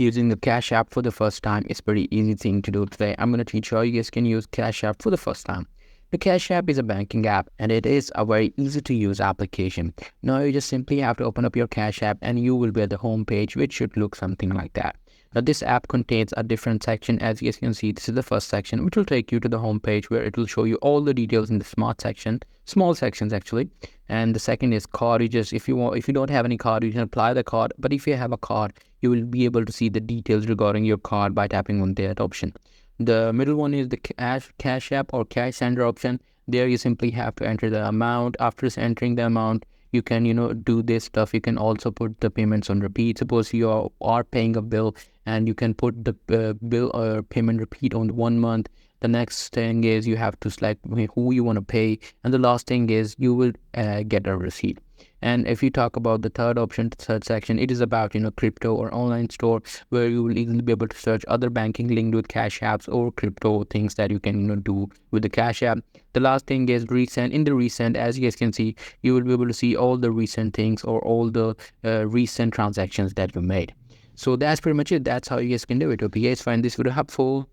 Using the Cash App for the first time is pretty easy thing to do today. I'm going to teach you how you guys can use Cash App for the first time. The Cash App is a banking app and it is a very easy to use application. Now you just simply have to open up your Cash App and you will be at the home page, which should look something like that. Now this app contains a different section. As you guys can see, this is the first section, which will take you to the home page where it will show you all the details in the smart section, small sections actually. And the second is card. You just, if you don't have any card, you can apply the card. But if you have a card, you will be able to see the details regarding your card by tapping on that option. The middle one is the Cash App or cash sender option. There you simply have to enter the amount. After entering the amount, you can do this stuff. You can also put the payments on repeat. Suppose you are paying a bill and you can put the bill or payment repeat on 1 month. The next thing is you have to select who you want to pay, and the last thing is you will get a receipt. And if you talk about the third option, third section, it is about crypto or online store, where you will easily be able to search other banking linked with Cash Apps or crypto things that you can do with the Cash App. The last thing is recent. In the recent, as you guys can see, you will be able to see all the recent things or all the recent transactions that you made. So that's pretty much it. That's how you guys can do it. Hope you guys find this video helpful.